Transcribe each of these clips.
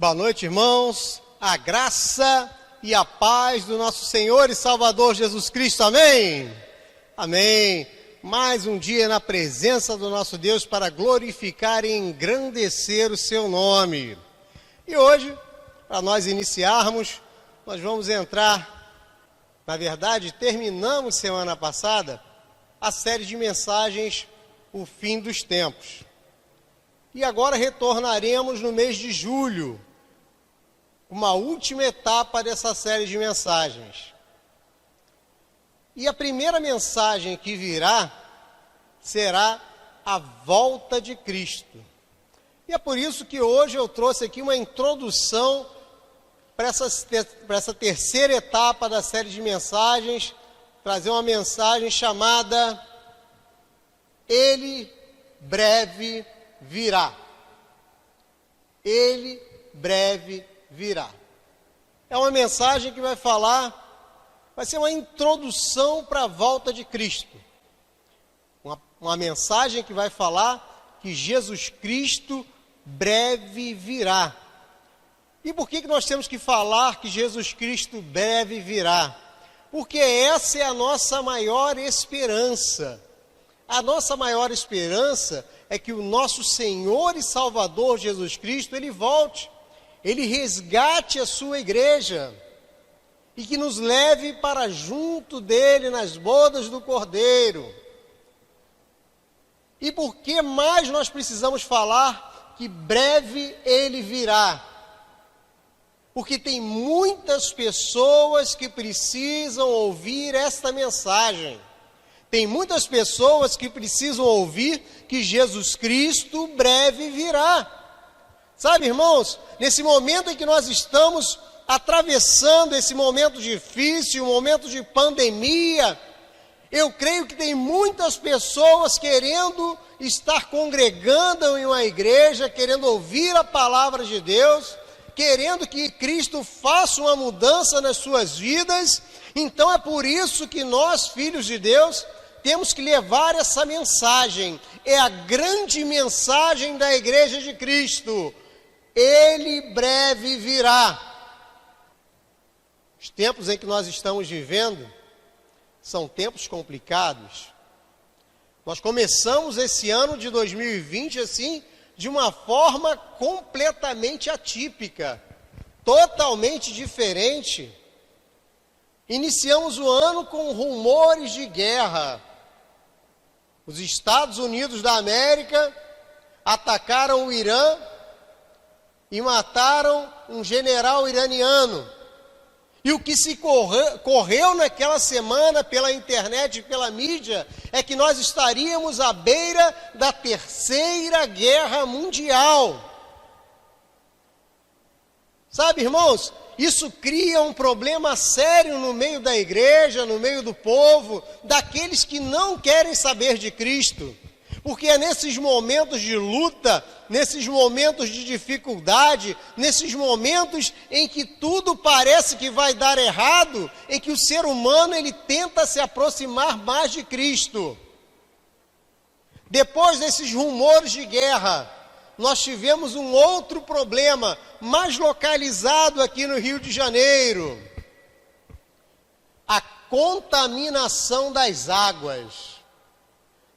Boa noite, irmãos. A graça e a paz do nosso Senhor e Salvador Jesus Cristo. Amém? Amém. Mais um dia na presença do nosso Deus para glorificar e engrandecer o seu nome. E hoje, para nós iniciarmos, nós vamos entrar, na verdade, terminamos semana passada a série de mensagens O Fim dos Tempos. E agora retornaremos no mês de julho, uma última etapa dessa série de mensagens. E a primeira mensagem que virá será a volta de Cristo. E é por isso que hoje eu trouxe aqui uma introdução para essa terceira etapa da série de mensagens, trazer uma mensagem chamada Ele breve virá. Ele breve virá. É uma mensagem que vai ser uma introdução para a volta de Cristo. Uma mensagem que vai falar que Jesus Cristo breve virá. E por que nós temos que falar que Jesus Cristo breve virá? Porque essa é a nossa maior esperança. A nossa maior esperança é que o nosso Senhor e Salvador Jesus Cristo, Ele volte. Ele resgate a sua igreja e que nos leve para junto dele nas bodas do Cordeiro. E por que mais nós precisamos falar que breve ele virá? Porque tem muitas pessoas que precisam ouvir esta mensagem. Tem muitas pessoas que precisam ouvir que Jesus Cristo breve virá. Sabe, irmãos, nesse momento em que nós estamos atravessando esse momento difícil, um momento de pandemia, eu creio que tem muitas pessoas querendo estar congregando em uma igreja, querendo ouvir a palavra de Deus, querendo que Cristo faça uma mudança nas suas vidas. Então é por isso que nós, filhos de Deus, temos que levar essa mensagem. É a grande mensagem da Igreja de Cristo. Ele breve virá. Os tempos em que nós estamos vivendo são tempos complicados. Nós começamos esse ano de 2020 assim, de uma forma completamente atípica, totalmente diferente. Iniciamos o ano com rumores de guerra. Os Estados Unidos da América atacaram o Irã e mataram um general iraniano. E o que se correu naquela semana pela internet e pela mídia é que nós estaríamos à beira da Terceira Guerra Mundial. Sabe, irmãos, isso cria um problema sério no meio da igreja, no meio do povo, daqueles que não querem saber de Cristo. Porque é nesses momentos de luta, nesses momentos de dificuldade, nesses momentos em que tudo parece que vai dar errado, em que o ser humano ele tenta se aproximar mais de Cristo. Depois desses rumores de guerra, nós tivemos um outro problema, mais localizado aqui no Rio de Janeiro. A contaminação das águas.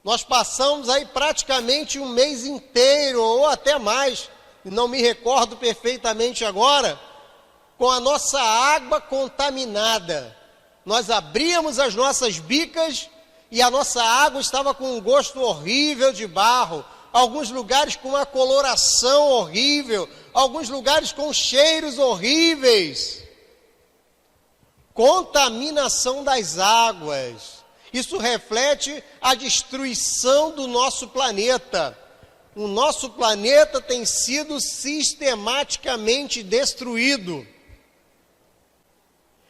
Nós passamos aí praticamente um mês inteiro, ou até mais, não me recordo perfeitamente agora, com a nossa água contaminada. Nós abríamos as nossas bicas e a nossa água estava com um gosto horrível de barro, alguns lugares com uma coloração horrível, alguns lugares com cheiros horríveis. Contaminação das águas. Isso reflete a destruição do nosso planeta. O nosso planeta tem sido sistematicamente destruído.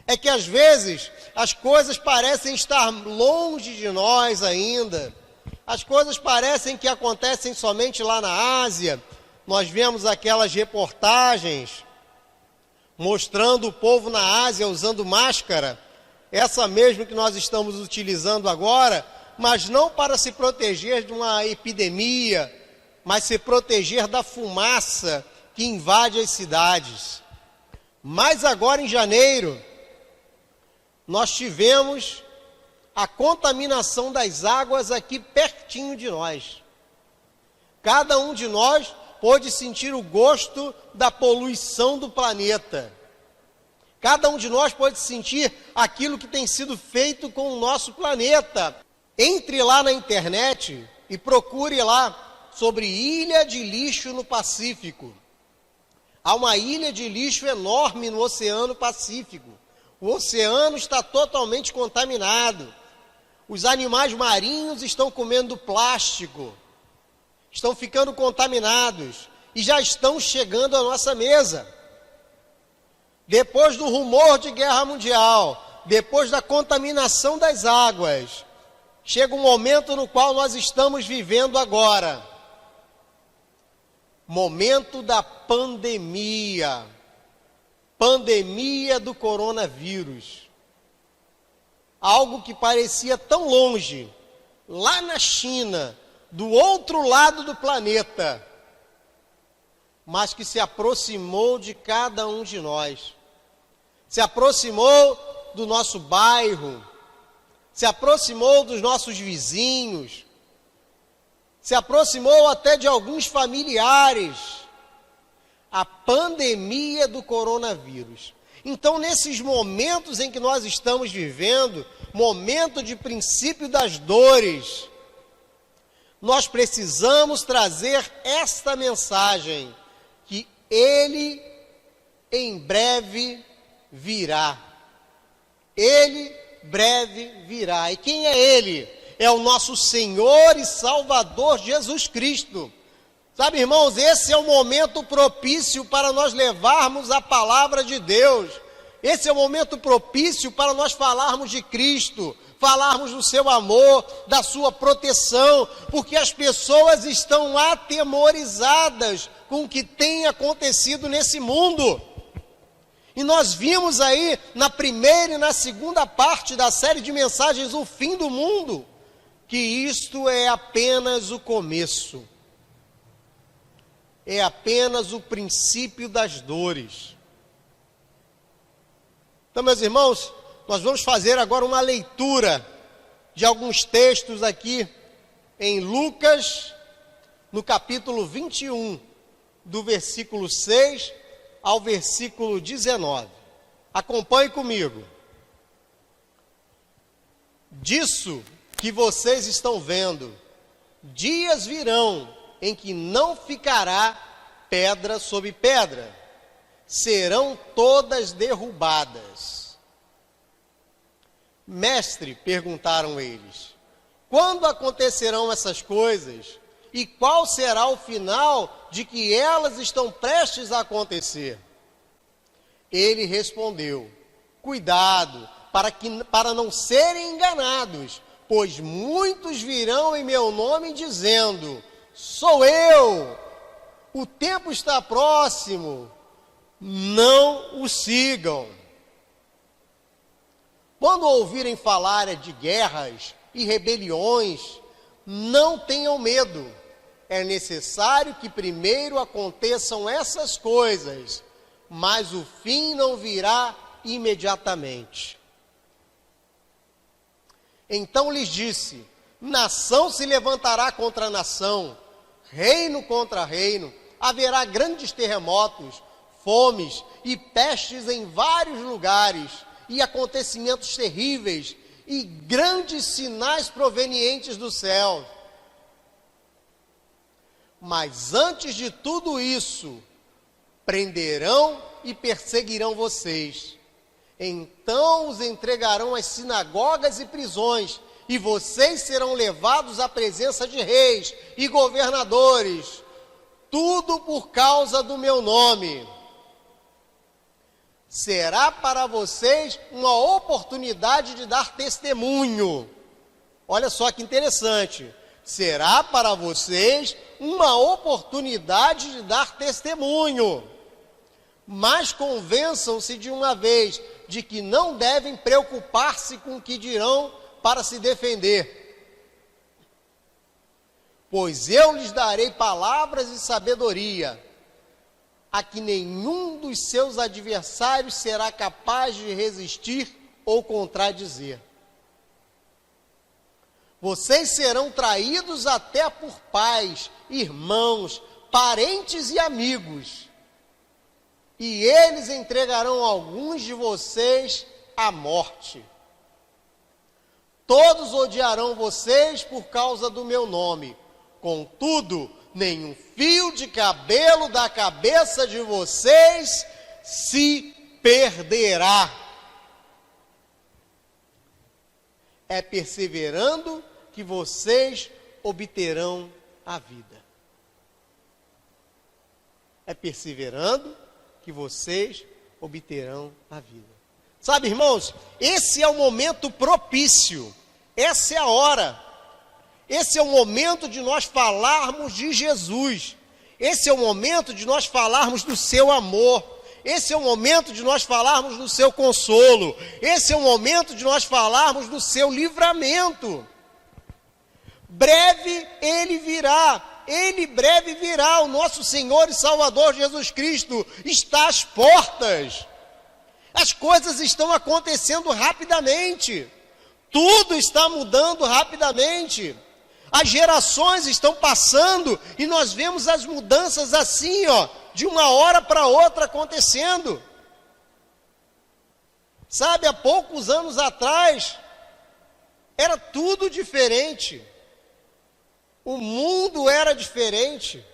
É que às vezes as coisas parecem estar longe de nós ainda. As coisas parecem que acontecem somente lá na Ásia. Nós vemos aquelas reportagens mostrando o povo na Ásia usando máscara. Essa mesmo que nós estamos utilizando agora, mas não para se proteger de uma epidemia, mas se proteger da fumaça que invade as cidades. Mas agora em janeiro, nós tivemos a contaminação das águas aqui pertinho de nós. Cada um de nós pôde sentir o gosto da poluição do planeta. Cada um de nós pode sentir aquilo que tem sido feito com o nosso planeta. Entre lá na internet e procure lá sobre ilha de lixo no Pacífico. Há uma ilha de lixo enorme no Oceano Pacífico. O oceano está totalmente contaminado. Os animais marinhos estão comendo plástico. Estão ficando contaminados e já estão chegando à nossa mesa. Depois do rumor de guerra mundial, depois da contaminação das águas, chega um momento no qual nós estamos vivendo agora. Momento da pandemia. Pandemia do coronavírus. Algo que parecia tão longe, lá na China, do outro lado do planeta, mas que se aproximou de cada um de nós. Se aproximou do nosso bairro, se aproximou dos nossos vizinhos, se aproximou até de alguns familiares. A pandemia do coronavírus. Então, nesses momentos em que nós estamos vivendo, momento de princípio das dores, nós precisamos trazer esta mensagem, que Ele em breve virá. Ele breve virá. E quem é Ele? É o nosso Senhor e Salvador Jesus Cristo. Sabe, irmãos, esse é o momento propício para nós levarmos a palavra de Deus. Esse é o momento propício para nós falarmos de Cristo, falarmos do seu amor, da sua proteção, porque as pessoas estão atemorizadas com o que tem acontecido nesse mundo. E nós vimos aí na primeira e na segunda parte da série de mensagens O Fim do Mundo, que isto é apenas o começo. É apenas o princípio das dores. Então, meus irmãos, nós vamos fazer agora uma leitura de alguns textos aqui em Lucas, no capítulo 21, do versículo 6 ao versículo 19. Acompanhe comigo. Disso que vocês estão vendo, dias virão em que não ficará pedra sobre pedra, serão todas derrubadas. Mestre, perguntaram eles, quando acontecerão essas coisas? E qual será o final de que elas estão prestes a acontecer? Ele respondeu, cuidado, para não serem enganados, pois muitos virão em meu nome dizendo, sou eu, o tempo está próximo, não o sigam. Quando ouvirem falar de guerras e rebeliões, não tenham medo. É necessário que primeiro aconteçam essas coisas, mas o fim não virá imediatamente. Então lhes disse, nação se levantará contra nação, reino contra reino, haverá grandes terremotos, fomes e pestes em vários lugares, e acontecimentos terríveis, e grandes sinais provenientes do céu. Mas antes de tudo isso, prenderão e perseguirão vocês. Então os entregarão às sinagogas e prisões, e vocês serão levados à presença de reis e governadores, tudo por causa do meu nome. Será para vocês uma oportunidade de dar testemunho. Olha só que interessante. Será para vocês uma oportunidade de dar testemunho. Mas convençam-se de uma vez de que não devem preocupar-se com o que dirão para se defender. Pois eu lhes darei palavras e sabedoria. a que nenhum dos seus adversários será capaz de resistir ou contradizer. Vocês serão traídos até por pais, irmãos, parentes e amigos, e eles entregarão alguns de vocês à morte. Todos odiarão vocês por causa do meu nome. Contudo, nenhum fio de cabelo da cabeça de vocês se perderá. É perseverando que vocês obterão a vida. É perseverando que vocês obterão a vida. Sabe, irmãos, esse é o momento propício, essa é a hora, esse é o momento de nós falarmos de Jesus, esse é o momento de nós falarmos do seu amor, esse é o momento de nós falarmos do seu consolo, esse é o momento de nós falarmos do seu livramento. Breve ele virá, ele breve virá, o nosso Senhor e Salvador Jesus Cristo está às portas. As coisas estão acontecendo rapidamente, tudo está mudando rapidamente, as gerações estão passando e nós vemos as mudanças assim, de uma hora para outra acontecendo. Sabe, há poucos anos atrás, era tudo diferente, o mundo era diferente,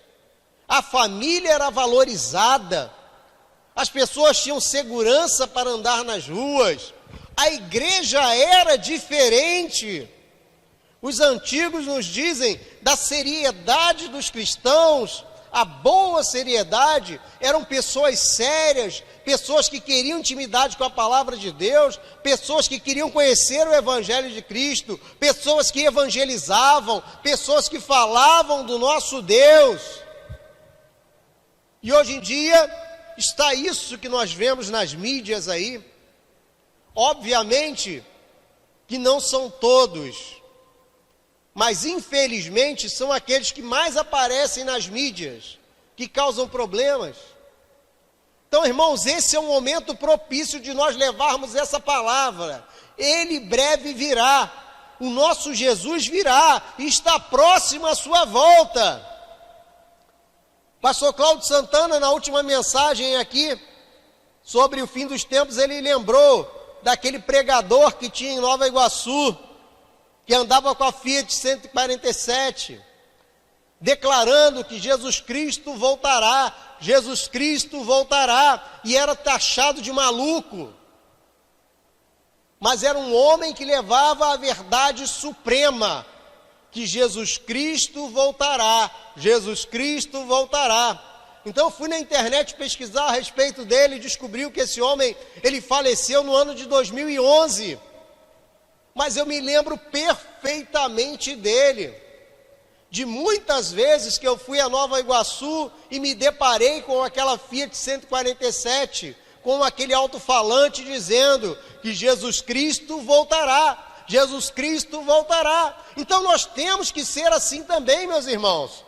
a família era valorizada, as pessoas tinham segurança para andar nas ruas, a igreja era diferente. Os antigos nos dizem da seriedade dos cristãos, a boa seriedade, eram pessoas sérias, pessoas que queriam intimidade com a palavra de Deus, pessoas que queriam conhecer o Evangelho de Cristo, pessoas que evangelizavam, pessoas que falavam do nosso Deus. E hoje em dia, está isso que nós vemos nas mídias aí. Obviamente que não são todos, mas infelizmente são aqueles que mais aparecem nas mídias, que causam problemas. Então, irmãos, esse é um momento propício de nós levarmos essa palavra. Ele breve virá, o nosso Jesus virá, e está próximo à sua volta. Pastor Cláudio Santana, na última mensagem aqui, sobre o fim dos tempos, ele lembrou daquele pregador que tinha em Nova Iguaçu, que andava com a Fiat 147, declarando que Jesus Cristo voltará, Jesus Cristo voltará, e era taxado de maluco. Mas era um homem que levava a verdade suprema, que Jesus Cristo voltará, Jesus Cristo voltará. Então eu fui na internet pesquisar a respeito dele e descobri que esse homem, ele faleceu no ano de 2011. Mas eu me lembro perfeitamente dele, de muitas vezes que eu fui a Nova Iguaçu e me deparei com aquela Fiat 147, com aquele alto-falante dizendo que Jesus Cristo voltará, Jesus Cristo voltará. Então nós temos que ser assim também, meus irmãos.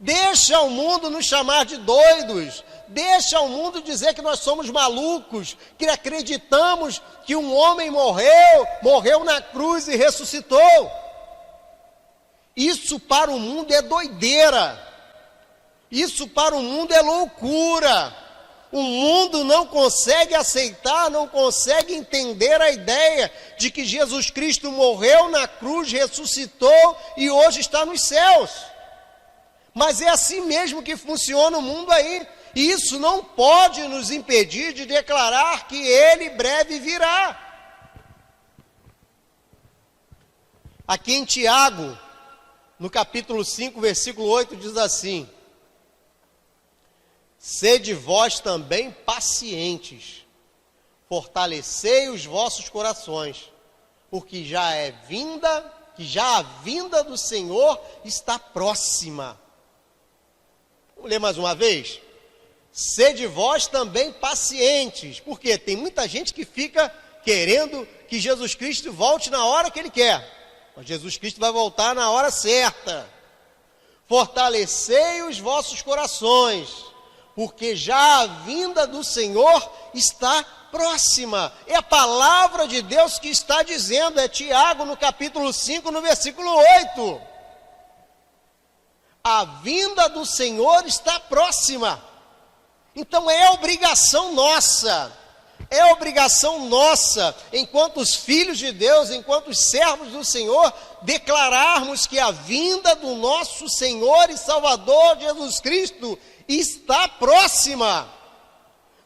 Deixa o mundo nos chamar de doidos, deixa o mundo dizer que nós somos malucos, que acreditamos que um homem morreu na cruz e ressuscitou. Isso para o mundo é doideira, isso para o mundo é loucura. O mundo não consegue aceitar, não consegue entender a ideia de que Jesus Cristo morreu na cruz, ressuscitou e hoje está nos céus. Mas é assim mesmo que funciona o mundo aí. E isso não pode nos impedir de declarar que Ele breve virá. Aqui em Tiago, no capítulo 5, versículo 8, diz assim: sede vós também pacientes, fortalecei os vossos corações, porque a vinda do Senhor está próxima. Vamos ler mais uma vez? Sede vós também pacientes, porque tem muita gente que fica querendo que Jesus Cristo volte na hora que Ele quer, mas Jesus Cristo vai voltar na hora certa. Fortalecei os vossos corações, porque já a vinda do Senhor está próxima. É a palavra de Deus que está dizendo, é Tiago no capítulo 5, no versículo 8. A vinda do Senhor está próxima. Então é obrigação nossa, enquanto os filhos de Deus, enquanto os servos do Senhor, declararmos que a vinda do nosso Senhor e Salvador Jesus Cristo está próxima.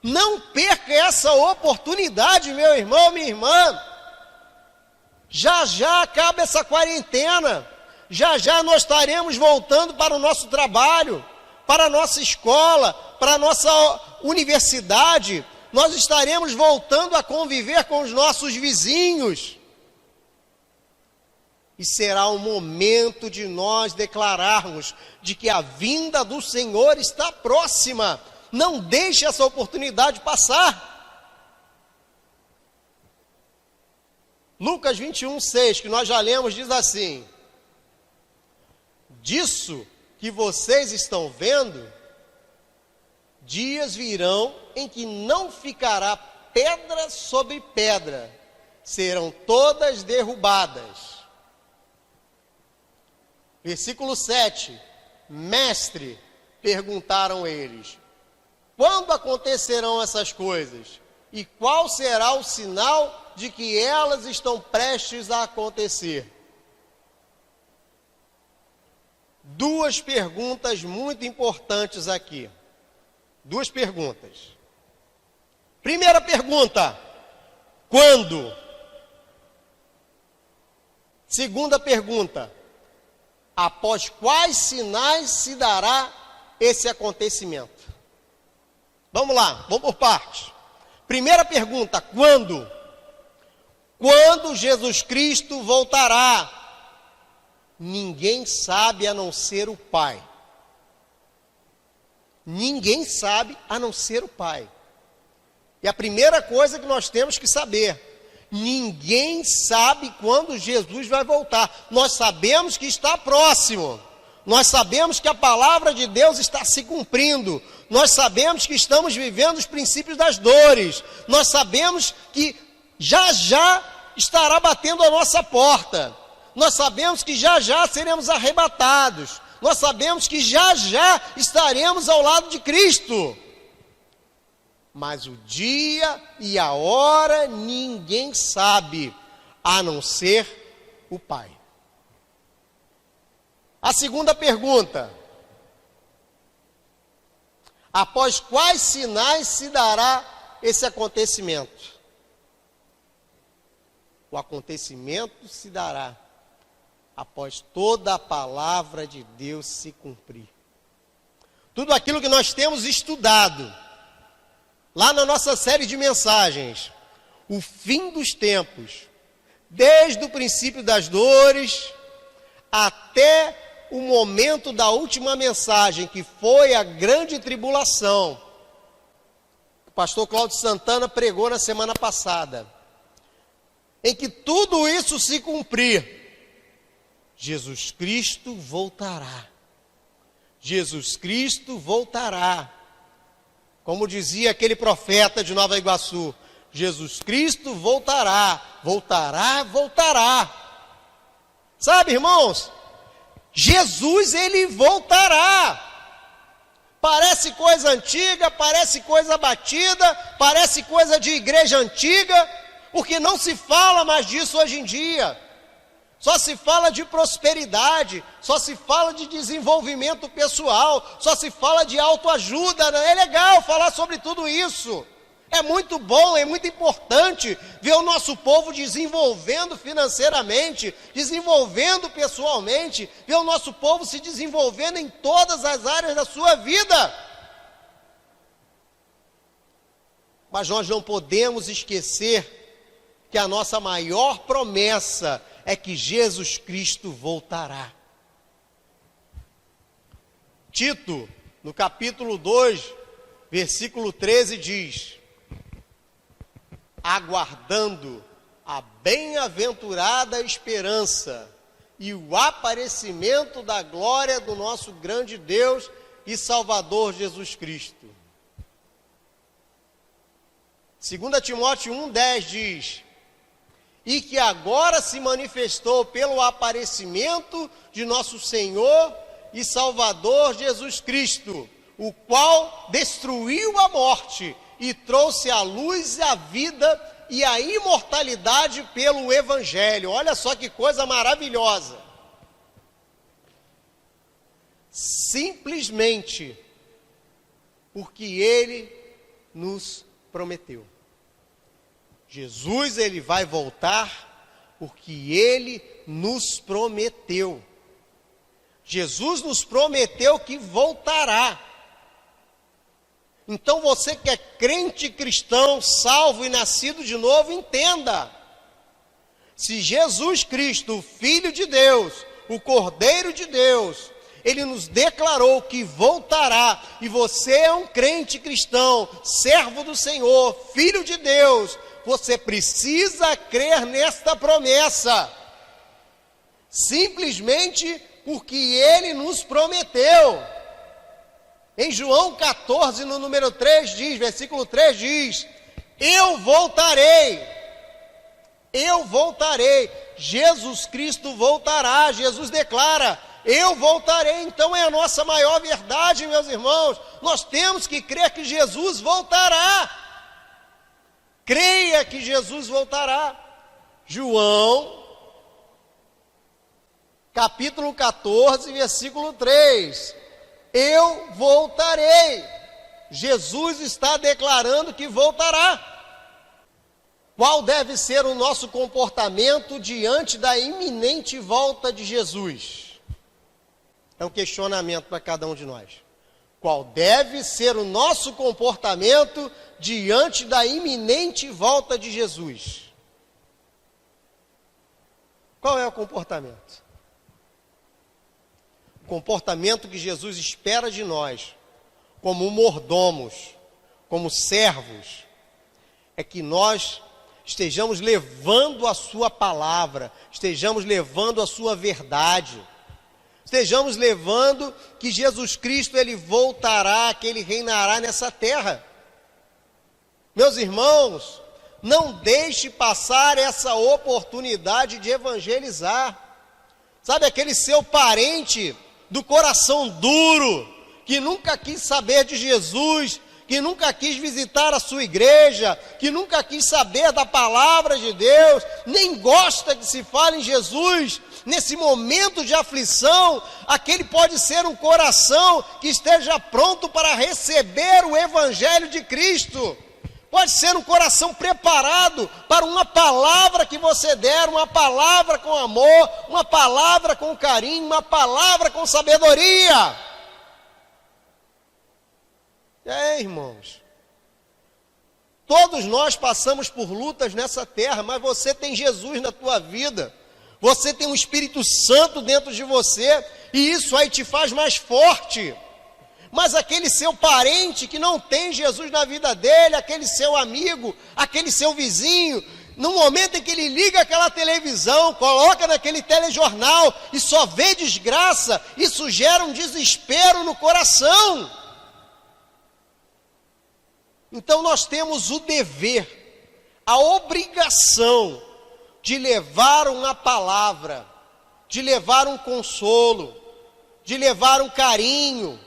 Não perca essa oportunidade, meu irmão, minha irmã. Já já acaba essa quarentena, já já nós estaremos voltando para o nosso trabalho, para a nossa escola, para a nossa universidade. Nós estaremos voltando a conviver com os nossos vizinhos. E será o momento de nós declararmos de que a vinda do Senhor está próxima. Não deixe essa oportunidade passar. Lucas 21:6, que nós já lemos, diz assim: disso que vocês estão vendo, dias virão em que não ficará pedra sobre pedra, serão todas derrubadas. Versículo 7, mestre, perguntaram eles, quando acontecerão essas coisas? E qual será o sinal de que elas estão prestes a acontecer? Duas perguntas muito importantes aqui. Duas perguntas. Primeira pergunta, quando? Segunda pergunta, após quais sinais se dará esse acontecimento? Vamos lá, vamos por partes. Primeira pergunta, quando? Quando Jesus Cristo voltará? Ninguém sabe a não ser o Pai. Ninguém sabe a não ser o Pai. E a primeira coisa que nós temos que saber, ninguém sabe quando Jesus vai voltar. Nós sabemos que está próximo. Nós sabemos que a palavra de Deus está se cumprindo. Nós sabemos que estamos vivendo os princípios das dores. Nós sabemos que já já estará batendo a nossa porta. Nós sabemos que já já seremos arrebatados. Nós sabemos que já já estaremos ao lado de Cristo. Mas o dia e a hora ninguém sabe, a não ser o Pai. A segunda pergunta, após quais sinais se dará esse acontecimento? O acontecimento se dará após toda a palavra de Deus se cumprir. Tudo aquilo que nós temos estudado, lá na nossa série de mensagens, o fim dos tempos, desde o princípio das dores, até o momento da última mensagem, que foi a grande tribulação. O pastor Cláudio Santana pregou na semana passada, em que tudo isso se cumprir, Jesus Cristo voltará. Jesus Cristo voltará. Como dizia aquele profeta de Nova Iguaçu, Jesus Cristo voltará, voltará, voltará. Sabe, irmãos, Jesus, ele voltará. Parece coisa antiga, parece coisa batida, parece coisa de igreja antiga, porque não se fala mais disso hoje em dia. Só se fala de prosperidade, só se fala de desenvolvimento pessoal, só se fala de autoajuda. É legal falar sobre tudo isso. É muito bom, é muito importante ver o nosso povo desenvolvendo financeiramente, desenvolvendo pessoalmente, ver o nosso povo se desenvolvendo em todas as áreas da sua vida. Mas nós não podemos esquecer que a nossa maior promessa é que Jesus Cristo voltará. Tito, no capítulo 2, versículo 13 diz: aguardando a bem-aventurada esperança e o aparecimento da glória do nosso grande Deus e Salvador Jesus Cristo. 2 Timóteo 1,10 diz: e que agora se manifestou pelo aparecimento de nosso Senhor e Salvador Jesus Cristo, o qual destruiu a morte e trouxe a luz, a vida e a imortalidade pelo Evangelho. Olha só que coisa maravilhosa. Simplesmente porque Ele nos prometeu. Jesus, Ele vai voltar porque Ele nos prometeu. Jesus nos prometeu que voltará. Então você que é crente cristão, salvo e nascido de novo, entenda. Se Jesus Cristo, o Filho de Deus, o Cordeiro de Deus, Ele nos declarou que voltará, e você é um crente cristão, servo do Senhor, filho de Deus, você precisa crer nesta promessa, simplesmente porque Ele nos prometeu. Em João 14, no número 3, diz, versículo 3 diz: eu voltarei, Jesus Cristo voltará. Jesus declara: eu voltarei. Então é a nossa maior verdade, meus irmãos. Nós temos que crer que Jesus voltará. Creia que Jesus voltará. João, capítulo 14, versículo 3. Eu voltarei. Jesus está declarando que voltará. Qual deve ser o nosso comportamento diante da iminente volta de Jesus? É um questionamento para cada um de nós. Qual deve ser o nosso comportamento diante da iminente volta de Jesus? Qual é o comportamento? O comportamento que Jesus espera de nós, como mordomos, como servos, é que nós estejamos levando a sua palavra, estejamos levando a sua verdade, estejamos levando que Jesus Cristo, Ele voltará, que Ele reinará nessa terra. Meus irmãos, não deixe passar essa oportunidade de evangelizar. Sabe aquele seu parente do coração duro, que nunca quis saber de Jesus, que nunca quis visitar a sua igreja, que nunca quis saber da palavra de Deus, nem gosta que se fale em Jesus, nesse momento de aflição, aquele pode ser um coração que esteja pronto para receber o Evangelho de Cristo. Pode ser um coração preparado para uma palavra que você der, uma palavra com amor, uma palavra com carinho, uma palavra com sabedoria. Irmãos, todos nós passamos por lutas nessa terra, mas você tem Jesus na tua vida, você tem o Espírito Santo dentro de você, e isso aí te faz mais forte. Mas aquele seu parente que não tem Jesus na vida dele, aquele seu amigo, aquele seu vizinho, no momento em que ele liga aquela televisão, coloca naquele telejornal e só vê desgraça, isso gera um desespero no coração. Então nós temos o dever, a obrigação de levar uma palavra, de levar um consolo, de levar um carinho.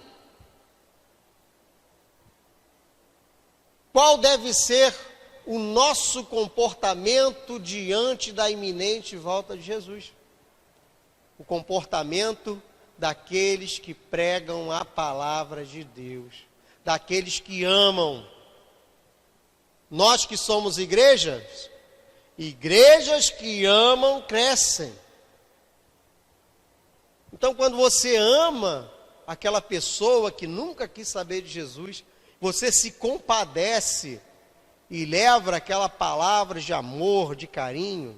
Qual deve ser o nosso comportamento diante da iminente volta de Jesus? O comportamento daqueles que pregam a palavra de Deus, daqueles que amam. Nós que somos igrejas que amam crescem. Então, quando você ama aquela pessoa que nunca quis saber de Jesus, você se compadece e leva aquela palavra de amor, de carinho,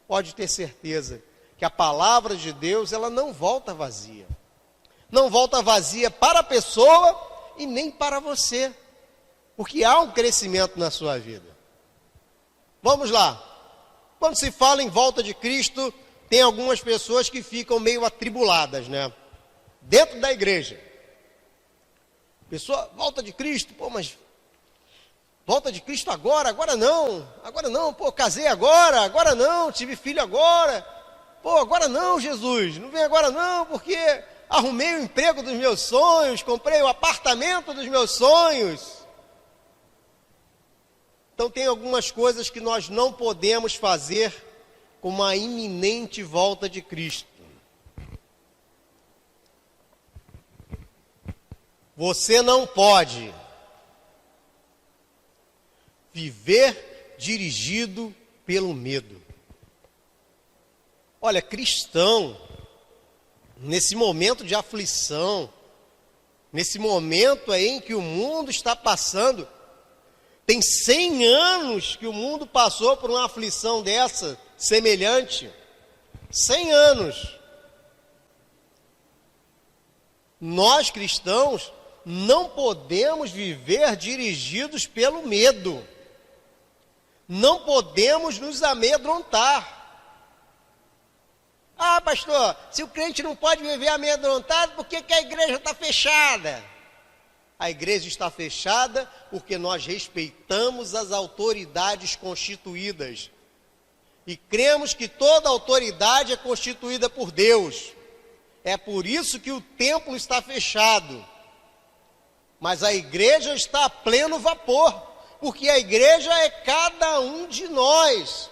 pode ter certeza que a palavra de Deus, ela não volta vazia. Não volta vazia para a pessoa e nem para você, porque há um crescimento na sua vida. Vamos lá. Quando se fala em volta de Cristo, tem algumas pessoas que ficam meio atribuladas, né? Dentro da igreja. Pessoa, volta de Cristo, pô, mas Volta de Cristo agora não, pô, casei agora não, tive filho agora, pô, agora não, Jesus, não vem agora não, porque arrumei o emprego dos meus sonhos, comprei o apartamento dos meus sonhos. Então tem algumas coisas que nós não podemos fazer com uma iminente volta de Cristo. Você não pode viver dirigido pelo medo. Olha, cristão, nesse momento de aflição, nesse momento aí em que o mundo está passando, tem 100 anos que o mundo passou por uma aflição dessa, semelhante. 100 anos. Nós cristãos não podemos viver dirigidos pelo medo. Não podemos nos amedrontar. Ah, pastor, se o crente não pode viver amedrontado, por que a igreja está fechada? A igreja está fechada porque nós respeitamos as autoridades constituídas. E cremos que toda autoridade é constituída por Deus. É por isso que o templo está fechado. Mas a igreja está a pleno vapor, porque a igreja é cada um de nós.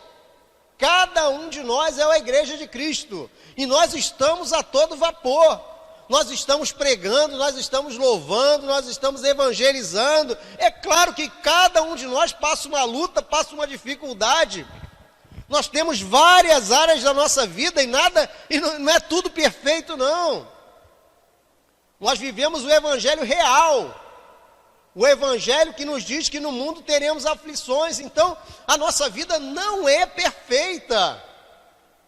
Cada um de nós é a igreja de Cristo. E nós estamos a todo vapor. Nós estamos pregando, nós estamos louvando, nós estamos evangelizando. É claro que cada um de nós passa uma luta, passa uma dificuldade. Nós temos várias áreas da nossa vida e não é tudo perfeito, não. Nós vivemos o evangelho real. O evangelho que nos diz que no mundo teremos aflições. Então, a nossa vida não é perfeita.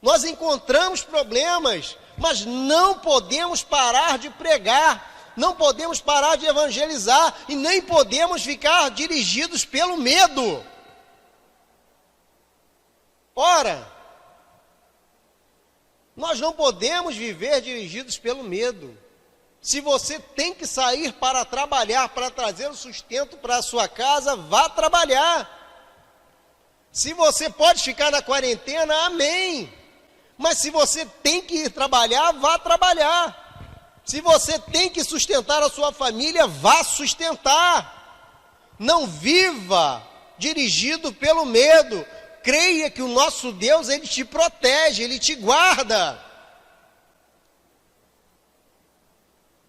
Nós encontramos problemas, mas não podemos parar de pregar, não podemos parar de evangelizar e nem podemos ficar dirigidos pelo medo. Ora, nós não podemos viver dirigidos pelo medo. Se você tem que sair para trabalhar, para trazer o sustento para a sua casa, vá trabalhar. Se você pode ficar na quarentena, amém. Mas se você tem que ir trabalhar, vá trabalhar. Se você tem que sustentar a sua família, vá sustentar. Não viva dirigido pelo medo. Creia que o nosso Deus, Ele te protege, Ele te guarda.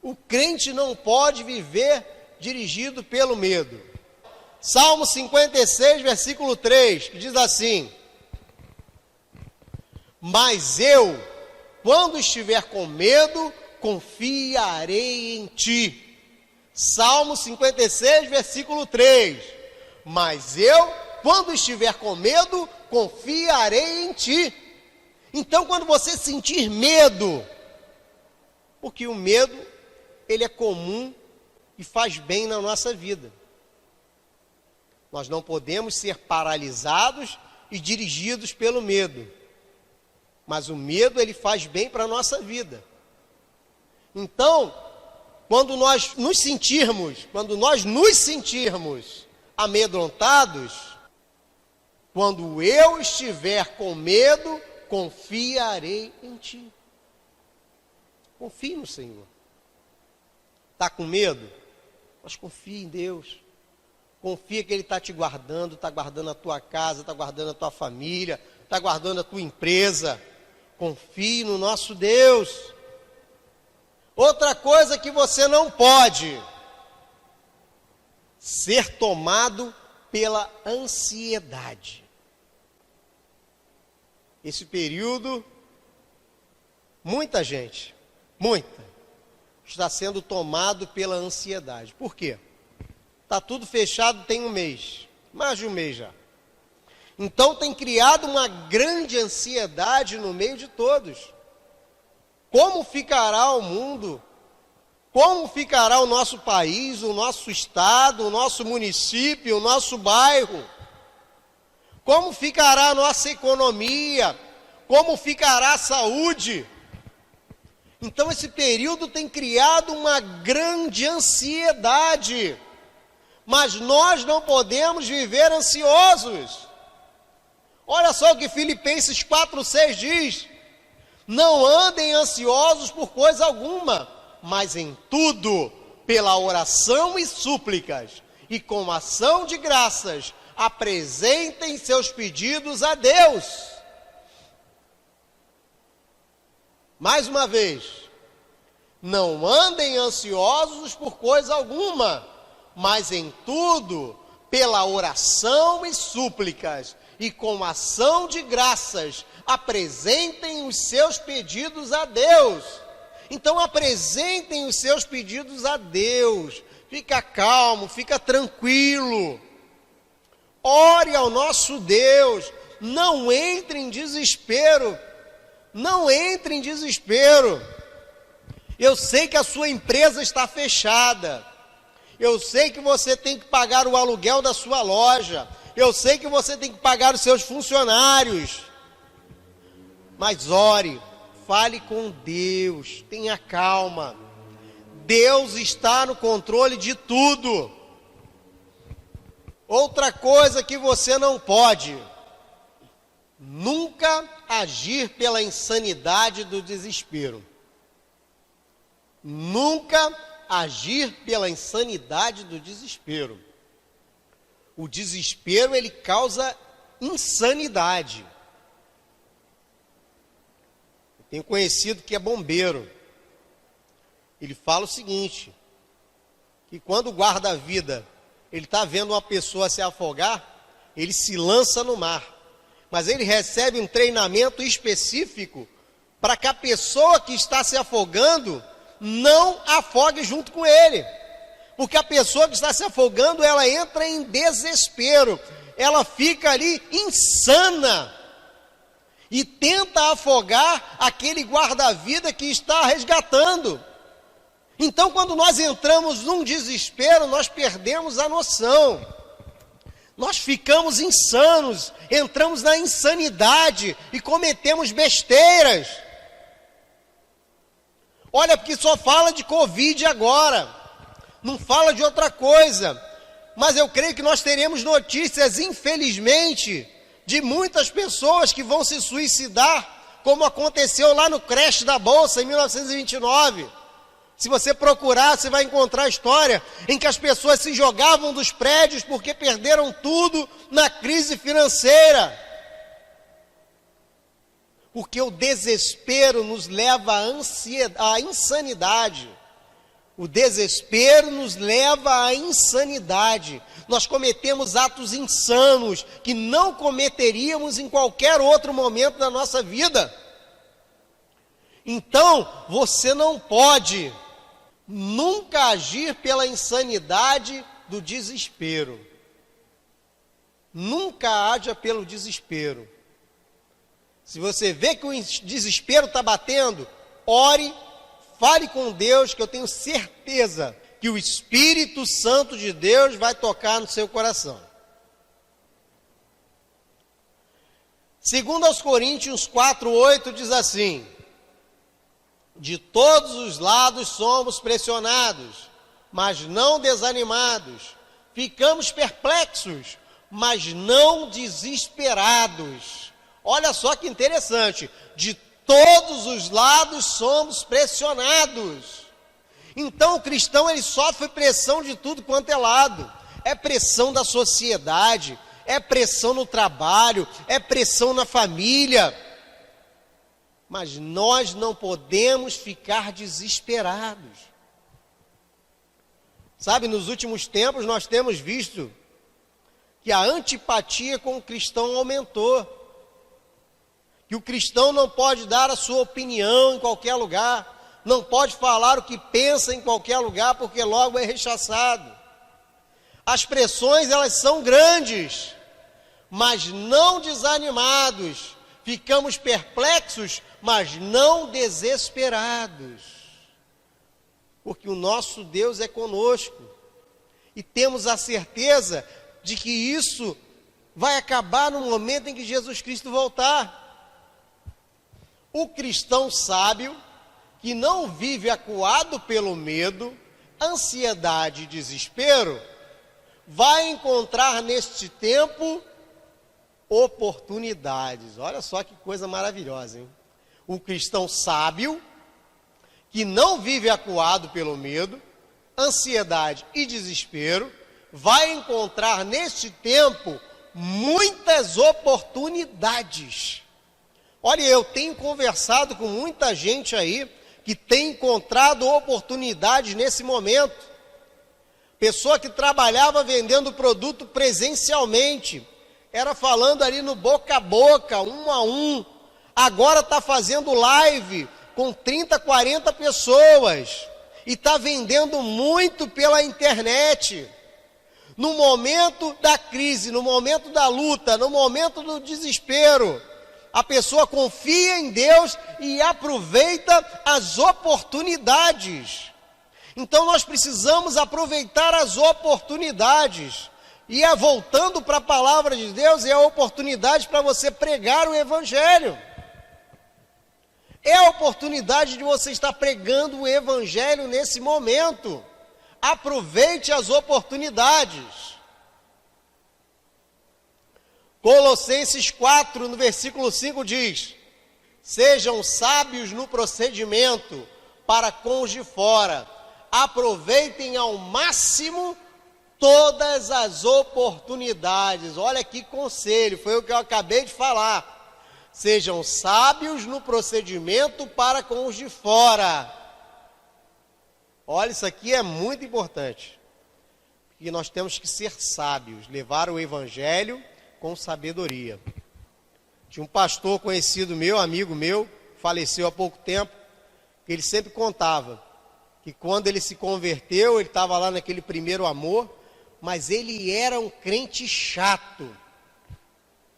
O crente não pode viver dirigido pelo medo. Salmo 56, versículo 3, que diz assim: mas eu, quando estiver com medo, confiarei em ti. Salmo 56, versículo 3. Mas eu, quando estiver com medo, confiarei em ti. Então, quando você sentir medo, porque o medo, ele é comum e faz bem na nossa vida. Nós não podemos ser paralisados e dirigidos pelo medo. Mas o medo, ele faz bem para a nossa vida. Então, quando nós nos sentirmos amedrontados, quando eu estiver com medo, confiarei em ti. Confie no Senhor. Está com medo? Mas confie em Deus. Confia que Ele está te guardando, está guardando a tua casa, está guardando a tua família, está guardando a tua empresa. Confie no nosso Deus. Outra coisa que você não pode: ser tomado pela ansiedade. Esse período, muita gente, está sendo tomado pela ansiedade. Por quê? Está tudo fechado tem um mês, mais de um mês já. Então tem criado uma grande ansiedade no meio de todos. Como ficará o mundo? Como ficará o nosso país, o nosso estado, o nosso município, o nosso bairro? Como ficará a nossa economia? Como ficará a saúde? Então esse período tem criado uma grande ansiedade. mas nós não podemos viver ansiosos. Olha só o que Filipenses 4:6 diz: não andem ansiosos por coisa alguma, mas em tudo, pela oração e súplicas, e com ação de graças, apresentem seus pedidos a Deus. Mais uma vez, não andem ansiosos por coisa alguma, mas em tudo, pela oração e súplicas, e com ação de graças, apresentem os seus pedidos a Deus. Então apresentem os seus pedidos a Deus. Fica calmo, fica tranquilo. Ore ao nosso Deus. Não entre em desespero. Não entre em desespero. Eu sei que a sua empresa está fechada. Eu sei que você tem que pagar o aluguel da sua loja. Eu sei que você tem que pagar os seus funcionários. Mas ore, fale com Deus, tenha calma. Deus está no controle de tudo. Outra coisa que você não pode: nunca agir pela insanidade do desespero. Nunca agir pela insanidade do desespero. O desespero, ele causa insanidade. Eu tenho conhecido que é bombeiro. Ele fala o seguinte, que quando o guarda-vida, ele está vendo uma pessoa se afogar, ele se lança no mar. Mas ele recebe um treinamento específico para que a pessoa que está se afogando não afogue junto com ele. Porque a pessoa que está se afogando, ela entra em desespero. Ela fica ali insana. E tenta afogar aquele guarda-vida que está resgatando. Então, quando nós entramos num desespero, nós perdemos a noção. Nós ficamos insanos, entramos na insanidade e cometemos besteiras. Olha, porque só fala de Covid agora. Não fala de outra coisa, mas eu creio que nós teremos notícias, infelizmente, de muitas pessoas que vão se suicidar, como aconteceu lá no creche da Bolsa, em 1929. Se você procurar, você vai encontrar a história em que as pessoas se jogavam dos prédios porque perderam tudo na crise financeira. Porque o desespero nos leva à insanidade. O desespero nos leva à insanidade. Nós cometemos atos insanos que não cometeríamos em qualquer outro momento da nossa vida. Então, você não pode nunca agir pela insanidade do desespero. Nunca haja pelo desespero. Se você vê que o desespero está batendo, ore, fale com Deus, que eu tenho certeza que o Espírito Santo de Deus vai tocar no seu coração. Segundo aos Coríntios 4:8 diz assim: de todos os lados somos pressionados, mas não desanimados. Ficamos perplexos, mas não desesperados. Olha só que interessante, de todos os lados somos pressionados. Então o cristão, ele sofre pressão de tudo quanto é lado. É pressão da sociedade, é pressão no trabalho, é pressão na família. Mas nós não podemos ficar desesperados. Sabe, nos últimos tempos nós temos visto que a antipatia com o cristão aumentou. Que o cristão não pode dar a sua opinião em qualquer lugar, não pode falar o que pensa em qualquer lugar, porque logo é rechaçado. As pressões, elas são grandes, mas não desanimados. Ficamos perplexos, mas não desesperados. Porque o nosso Deus é conosco. E temos a certeza de que isso vai acabar no momento em que Jesus Cristo voltar. O cristão sábio, que não vive acuado pelo medo, ansiedade e desespero, vai encontrar neste tempo oportunidades. Olha só que coisa maravilhosa, hein? O cristão sábio, que não vive acuado pelo medo, ansiedade e desespero, vai encontrar neste tempo muitas oportunidades. Olha, eu tenho conversado com muita gente aí que tem encontrado oportunidades nesse momento. Pessoa que trabalhava vendendo produto presencialmente, era falando ali no boca a boca, um a um, agora está fazendo live com 30, 40 pessoas e está vendendo muito pela internet. No momento da crise, no momento da luta, no momento do desespero, a pessoa confia em Deus e aproveita as oportunidades. Então nós precisamos aproveitar as oportunidades. E voltando para a palavra de Deus, é a oportunidade para você pregar o Evangelho. É a oportunidade de você estar pregando o Evangelho nesse momento. Aproveite as oportunidades. Colossenses 4, no versículo 5 diz: sejam sábios no procedimento para com os de fora. Aproveitem ao máximo todas as oportunidades. Olha que conselho, foi o que eu acabei de falar. Sejam sábios no procedimento para com os de fora. Olha, isso aqui é muito importante. E nós temos que ser sábios, levar o Evangelho com sabedoria. Tinha um pastor conhecido meu, amigo meu, faleceu há pouco tempo, que ele sempre contava que quando ele se converteu, ele estava lá naquele primeiro amor, mas ele era um crente chato.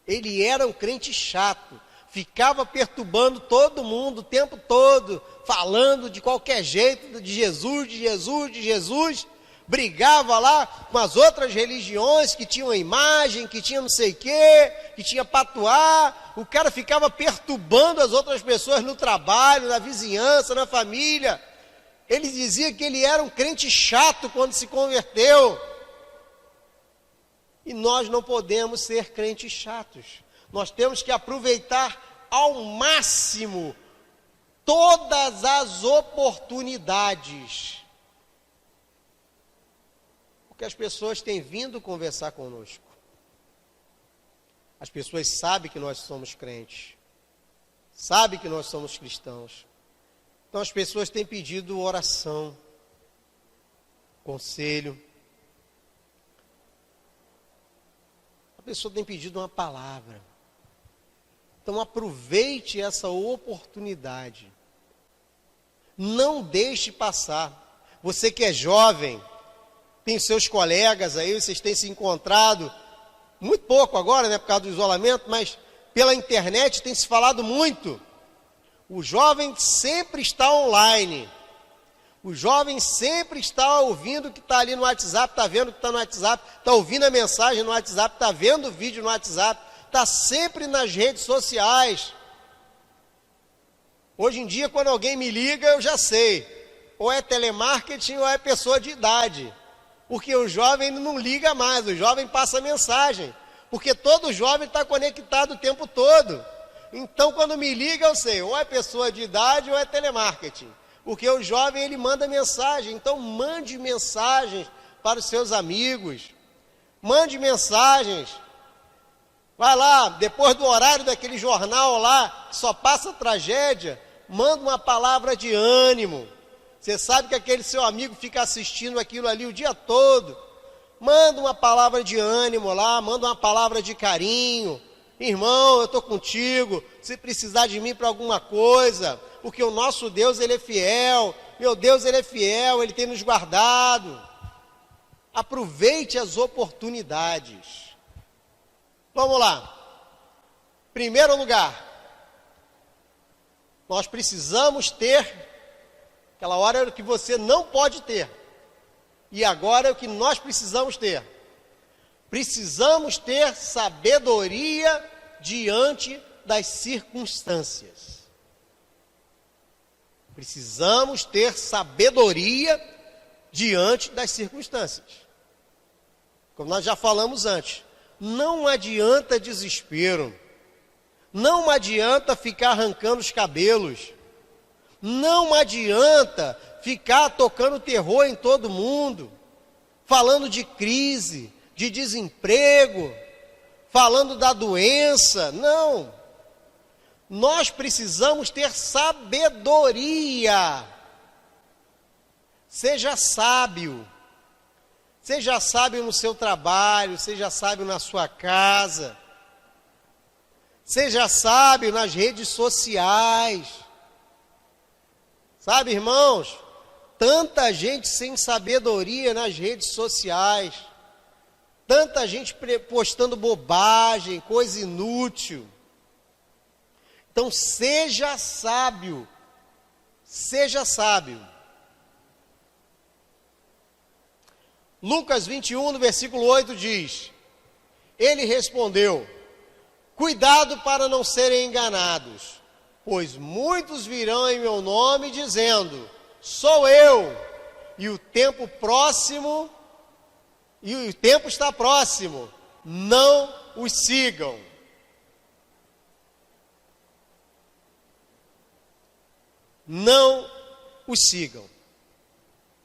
Ele era um crente chato. Ficava perturbando todo mundo o tempo todo, falando de qualquer jeito de Jesus, de Jesus, de Jesus. Brigava lá com as outras religiões que tinham imagem, que tinham não sei o quê, que tinha patuá. O cara ficava perturbando as outras pessoas no trabalho, na vizinhança, na família. Ele dizia que ele era um crente chato quando se converteu. E nós não podemos ser crentes chatos. Nós temos que aproveitar ao máximo todas as oportunidades. Porque as pessoas têm vindo conversar conosco. As pessoas sabem que nós somos crentes. Sabem que nós somos cristãos. Então as pessoas têm pedido oração, conselho. A pessoa tem pedido uma palavra. Então aproveite essa oportunidade. Não deixe passar. Você que é jovem, tem seus colegas aí, vocês têm se encontrado, muito pouco agora, né, por causa do isolamento, mas pela internet tem se falado muito. O jovem sempre está online. O jovem sempre está ouvindo o que está ali no WhatsApp, está vendo o que está no WhatsApp, está ouvindo a mensagem no WhatsApp, está vendo o vídeo no WhatsApp, está sempre nas redes sociais. Hoje em dia, quando alguém me liga, eu já sei. Ou é telemarketing ou é pessoa de idade. Porque o jovem não liga mais, o jovem passa mensagem. Porque todo jovem está conectado o tempo todo. Então, quando me liga, eu sei, ou é pessoa de idade ou é telemarketing. Porque o jovem, ele manda mensagem. Então, mande mensagens para os seus amigos. Mande mensagens. Vai lá, depois do horário daquele jornal lá, que só passa tragédia, manda uma palavra de ânimo. Você sabe que aquele seu amigo fica assistindo aquilo ali o dia todo. Manda uma palavra de ânimo lá, manda uma palavra de carinho. Irmão, eu estou contigo, se precisar de mim para alguma coisa, porque o nosso Deus, Ele é fiel, meu Deus, Ele é fiel, Ele tem nos guardado. Aproveite as oportunidades. Vamos lá. Primeiro lugar, nós precisamos ter, aquela hora era o que você não pode ter, e agora é o que nós precisamos ter. Precisamos ter sabedoria diante das circunstâncias. Precisamos ter sabedoria diante das circunstâncias. como nós já falamos antes, não adianta desespero, não adianta ficar arrancando os cabelos, não adianta ficar tocando terror em todo mundo, falando de crise, de desemprego, falando da doença. Não. Nós precisamos ter sabedoria. Seja sábio. Seja sábio no seu trabalho, seja sábio na sua casa. Seja sábio nas redes sociais. Sabe, irmãos? Tanta gente sem sabedoria nas redes sociais. Tanta gente postando bobagem, coisa inútil. Então, seja sábio. Seja sábio. Lucas 21, no versículo 8 diz: Ele respondeu: Cuidado para não serem enganados, pois muitos virão em meu nome dizendo: Sou eu, e o tempo está próximo, não os sigam. Não os sigam.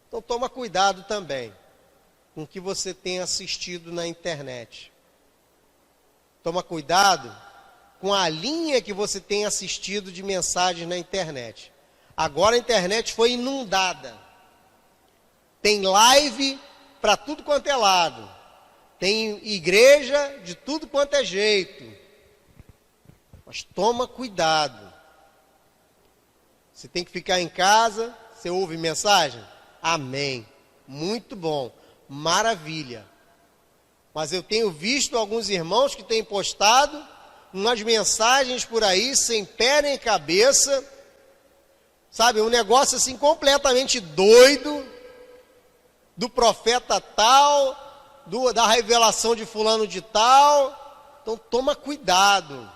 Então toma cuidado também com o que você tem assistido na internet. Toma cuidado com a linha que você tem assistido de mensagens na internet. Agora a internet foi inundada. Tem live para tudo quanto é lado. Tem igreja de tudo quanto é jeito. Mas toma cuidado. Você tem que ficar em casa, você ouve mensagem? Amém. Muito bom. Maravilha. Mas eu tenho visto alguns irmãos que têm postado umas mensagens por aí, sem pé nem cabeça, sabe, um negócio assim completamente doido, do profeta tal, da revelação de fulano de tal. Então toma cuidado.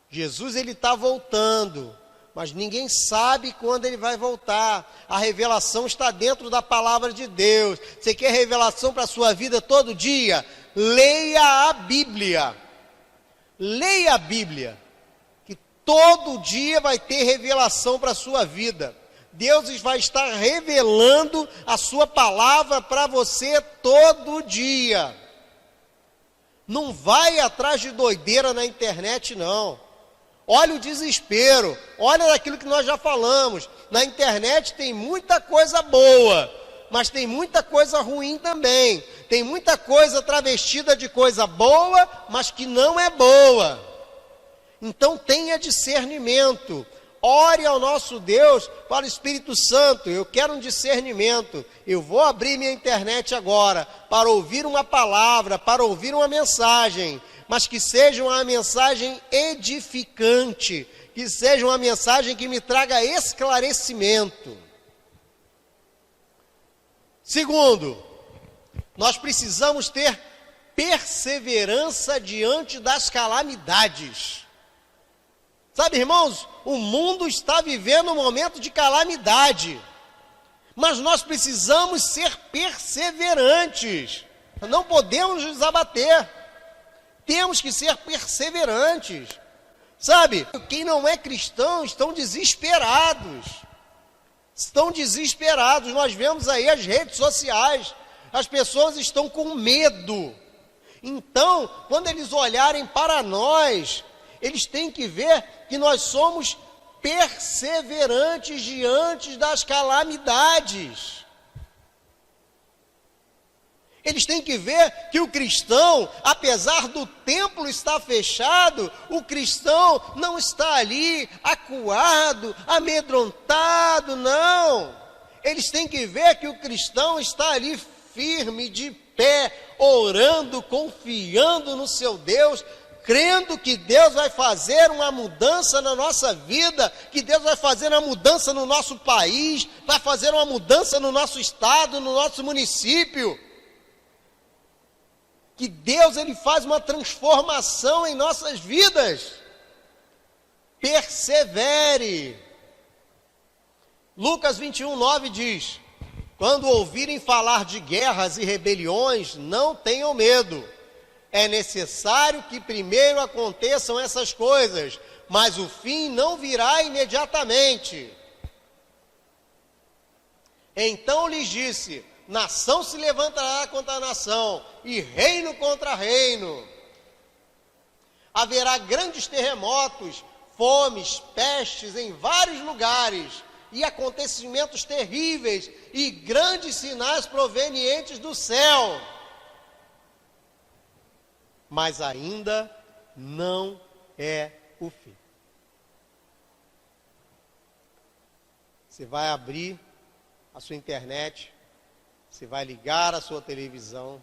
Jesus, ele está voltando, mas ninguém sabe quando ele vai voltar. A revelação está dentro da palavra de Deus. Você quer revelação para a sua vida todo dia? Leia a Bíblia. Leia a Bíblia, que todo dia vai ter revelação para a sua vida. Deus vai estar revelando a sua palavra para você todo dia. Não vai atrás de doideira na internet, não. Olha o desespero, olha daquilo que nós já falamos. Na internet tem muita coisa boa, mas tem muita coisa ruim também. Tem muita coisa travestida de coisa boa, mas que não é boa. Então tenha discernimento. Ore ao nosso Deus para o Espírito Santo. Eu quero um discernimento. Eu vou abrir minha internet agora para ouvir uma palavra, para ouvir uma mensagem, mas que seja uma mensagem edificante, que seja uma mensagem que me traga esclarecimento. Segundo, nós precisamos ter perseverança diante das calamidades. Sabe, irmãos, o mundo está vivendo um momento de calamidade, mas nós precisamos ser perseverantes. Não podemos nos abater. Temos que ser perseverantes. Sabe, quem não é cristão estão desesperados. Estão desesperados. Nós vemos aí as redes sociais. As pessoas estão com medo. Então, quando eles olharem para nós, eles têm que ver que nós somos perseverantes diante das calamidades. Eles têm que ver que o cristão, apesar do templo estar fechado, o cristão não está ali acuado, amedrontado, não. Eles têm que ver que o cristão está ali firme, de pé, orando, confiando no seu Deus, crendo que Deus vai fazer uma mudança na nossa vida, que Deus vai fazer uma mudança no nosso país, vai fazer uma mudança no nosso estado, no nosso município. Que Deus, ele faz uma transformação em nossas vidas. Persevere. Lucas 21, 9 diz: Quando ouvirem falar de guerras e rebeliões, não tenham medo. É necessário que primeiro aconteçam essas coisas, mas o fim não virá imediatamente. Então lhes disse: nação se levantará contra nação, e reino contra reino. Haverá grandes terremotos, fomes, pestes em vários lugares, e acontecimentos terríveis, e grandes sinais provenientes do céu. Mas ainda não é o fim. Você vai abrir a sua internet, você vai ligar a sua televisão,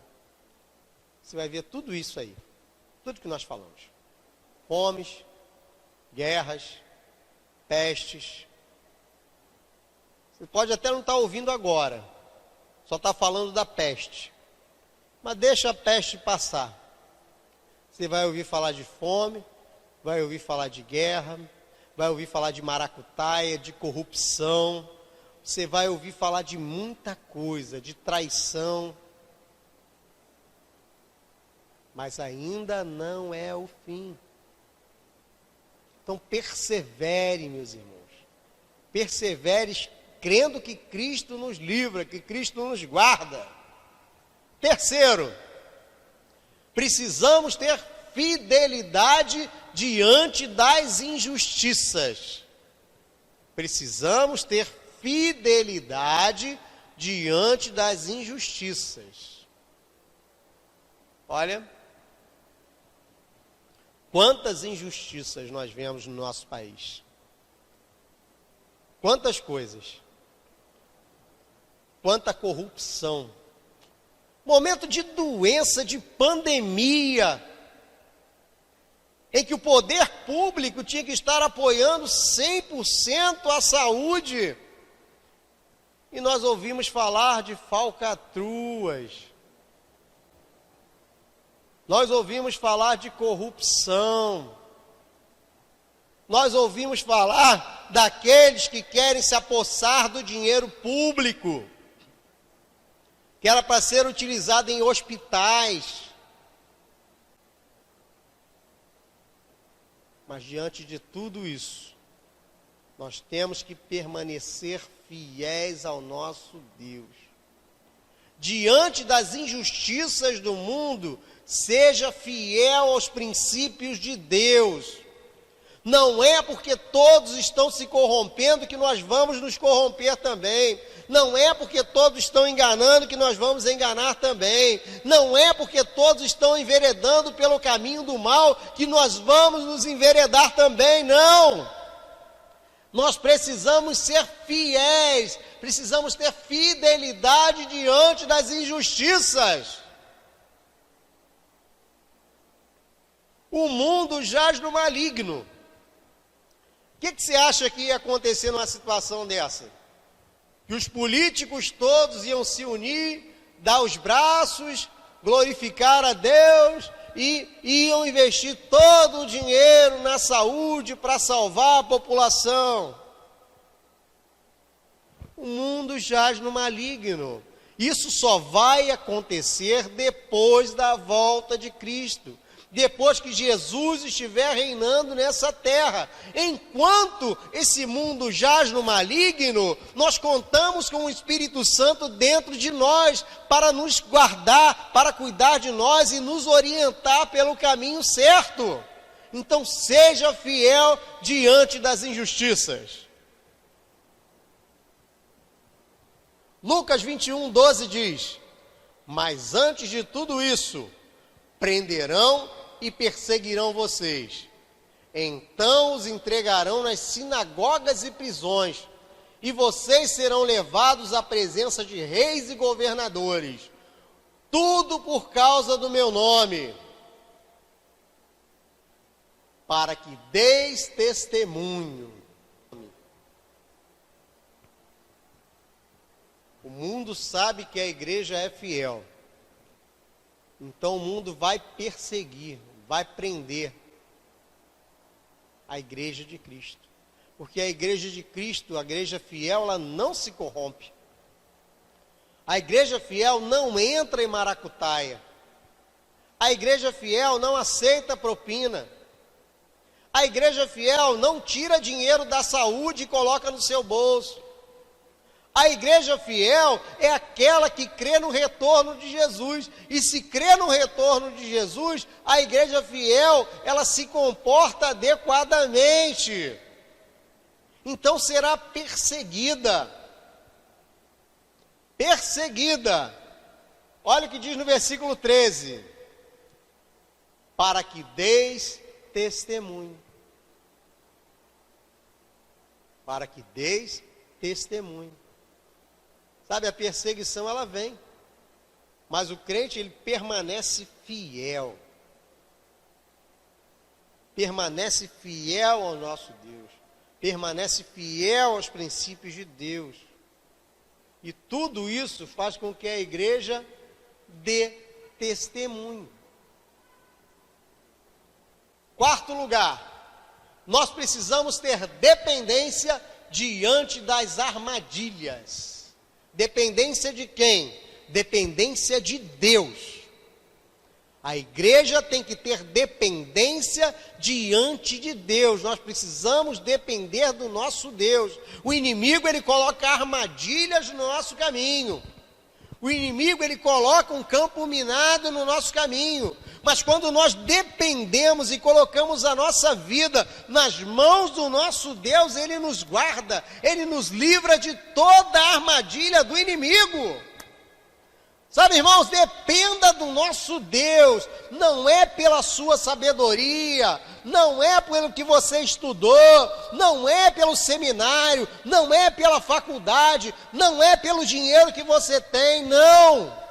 você vai ver tudo isso aí, tudo que nós falamos. Fomes, guerras, pestes. Você pode até não estar ouvindo agora, só está falando da peste. Mas deixa a peste passar. Você vai ouvir falar de fome, vai ouvir falar de guerra, vai ouvir falar de maracutaia, de corrupção. Você vai ouvir falar de muita coisa, de traição. Mas ainda não é o fim. Então persevere, meus irmãos. Persevere crendo que Cristo nos livra, que Cristo nos guarda. Terceiro, precisamos ter fidelidade diante das injustiças. Precisamos ter fidelidade diante das injustiças. Olha, quantas injustiças nós vemos no nosso país. Quantas coisas. Quanta corrupção. Momento de doença, de pandemia, em que o poder público tinha que estar apoiando 100% a saúde. E nós ouvimos falar de falcatruas. Nós ouvimos falar de corrupção. Nós ouvimos falar daqueles que querem se apossar do dinheiro público, que era para ser utilizado em hospitais. Mas diante de tudo isso, nós temos que permanecer fiéis ao nosso Deus. Diante das injustiças do mundo, seja fiel aos princípios de Deus. Não é porque todos estão se corrompendo que nós vamos nos corromper também. Não é porque todos estão enganando que nós vamos enganar também. Não é porque todos estão enveredando pelo caminho do mal que nós vamos nos enveredar também, não. Nós precisamos ser fiéis, precisamos ter fidelidade diante das injustiças. O mundo jaz no maligno. O que você acha que ia acontecer numa situação dessa? Que os políticos todos iam se unir, dar os braços, glorificar a Deus e iam investir todo o dinheiro na saúde para salvar a população. O mundo jaz no maligno. Isso só vai acontecer depois da volta de Cristo. Depois que Jesus estiver reinando nessa terra. Enquanto esse mundo jaz no maligno, nós contamos com o Espírito Santo dentro de nós, para nos guardar, para cuidar de nós e nos orientar pelo caminho certo. Então seja fiel diante das injustiças. Lucas 21:12 diz: mas antes de tudo isso, prenderão e perseguirão vocês. Então os entregarão nas sinagogas e prisões, e vocês serão levados à presença de reis e governadores. Tudo por causa do meu nome, para que deis testemunho. O mundo sabe que a igreja é fiel. Então o mundo vai perseguir, vai prender a igreja de Cristo. Porque a igreja de Cristo, a igreja fiel, ela não se corrompe. A igreja fiel não entra em maracutaia. A igreja fiel não aceita propina. A igreja fiel não tira dinheiro da saúde e coloca no seu bolso. A igreja fiel é aquela que crê no retorno de Jesus. E se crê no retorno de Jesus, a igreja fiel, ela se comporta adequadamente. Então será perseguida. Perseguida. Olha o que diz no versículo 13. Para que deis testemunho. Para que deis testemunho. Sabe, a perseguição ela vem, mas o crente ele permanece fiel. Permanece fiel ao nosso Deus. Permanece fiel aos princípios de Deus. E tudo isso faz com que a igreja dê testemunho. Quarto lugar, nós precisamos ter dependência diante das armadilhas. Dependência de quem? Dependência de Deus. A igreja tem que ter dependência diante de Deus. Nós precisamos depender do nosso Deus. O inimigo, ele coloca armadilhas no nosso caminho. O inimigo, ele coloca um campo minado no nosso caminho. Mas quando nós dependemos e colocamos a nossa vida nas mãos do nosso Deus, Ele nos guarda, Ele nos livra de toda a armadilha do inimigo. Sabe, irmãos, dependa do nosso Deus, não é pela sua sabedoria, não é pelo que você estudou, não é pelo seminário, não é pela faculdade, não é pelo dinheiro que você tem, não.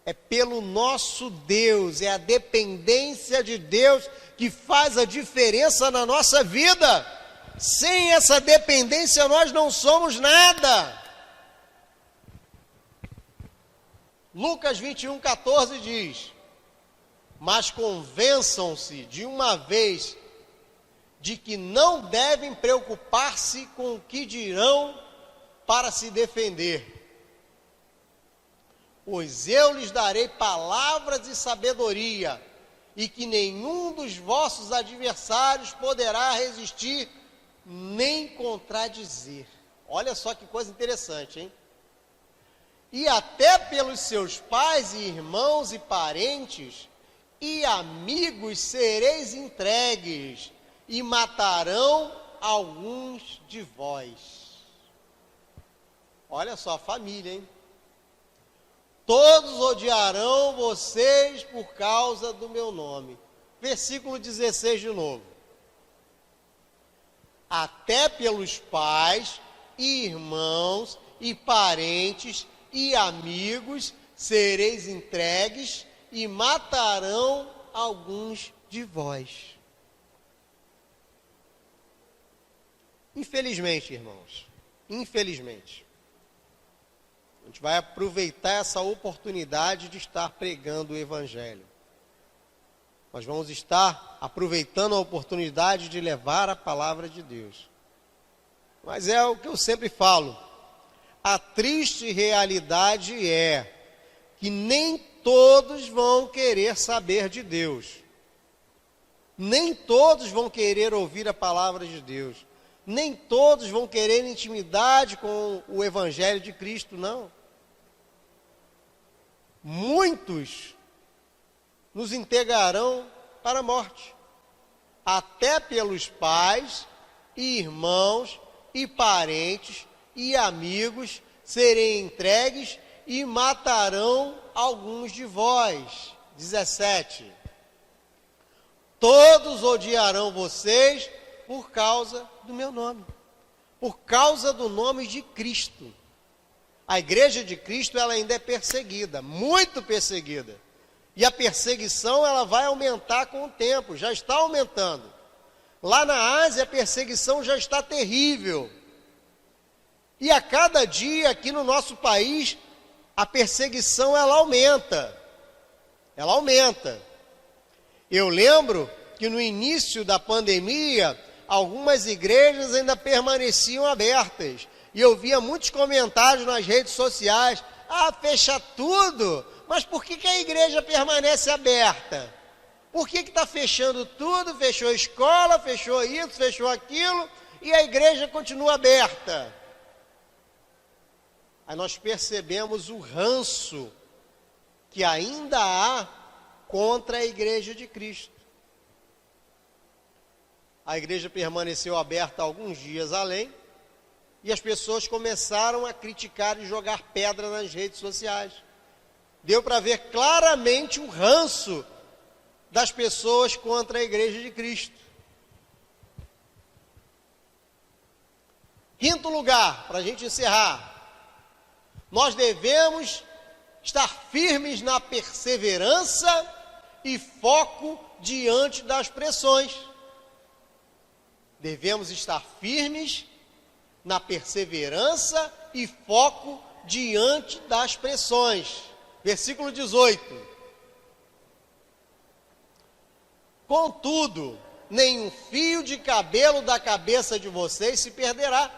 É pelo nosso Deus, é a dependência de Deus que faz a diferença na nossa vida. Sem essa dependência nós não somos nada. Lucas 21:14 diz: mas convençam-se de uma vez de que não devem preocupar-se com o que dirão para se defender. Pois eu lhes darei palavras de sabedoria, e que nenhum dos vossos adversários poderá resistir, nem contradizer. Olha só que coisa interessante, hein? E até pelos seus pais e irmãos e parentes e amigos sereis entregues, e matarão alguns de vós. Olha só a família, hein? Todos odiarão vocês por causa do meu nome. Versículo 16 de novo. Até pelos pais, e irmãos, e parentes, e amigos, sereis entregues, e matarão alguns de vós. Infelizmente, irmãos, infelizmente, a gente vai aproveitar essa oportunidade de estar pregando o Evangelho. Nós vamos estar aproveitando a oportunidade de levar a palavra de Deus. Mas é o que eu sempre falo. A triste realidade é que nem todos vão querer saber de Deus. Nem todos vão querer ouvir a palavra de Deus. Nem todos vão querer intimidade com o Evangelho de Cristo, não. Muitos nos entregarão para a morte, até pelos pais, e irmãos, e parentes, e amigos serem entregues, e matarão alguns de vós. 17. Todos odiarão vocês por causa do meu nome, por causa do nome de Cristo. A igreja de Cristo, ela ainda é perseguida, muito perseguida. E a perseguição, ela vai aumentar com o tempo, já está aumentando. Lá na Ásia, a perseguição já está terrível. E a cada dia, aqui no nosso país, a perseguição, ela aumenta. Ela aumenta. Eu lembro que no início da pandemia, algumas igrejas ainda permaneciam abertas. e eu via muitos comentários nas redes sociais: ah, fecha tudo, mas por que a igreja permanece aberta? Por que está fechando tudo? Fechou a escola, fechou isso, fechou aquilo, e a igreja continua aberta. Aí nós percebemos o ranço que ainda há contra a igreja de Cristo. A igreja permaneceu aberta alguns dias além, e as pessoas começaram a criticar e jogar pedra nas redes sociais. Deu para ver claramente o ranço das pessoas contra a igreja de Cristo. Quinto lugar, para a gente encerrar, nós devemos estar firmes na perseverança e foco diante das pressões. Devemos estar firmes na perseverança e foco diante das pressões. Versículo 18. Contudo, nenhum fio de cabelo da cabeça de vocês se perderá.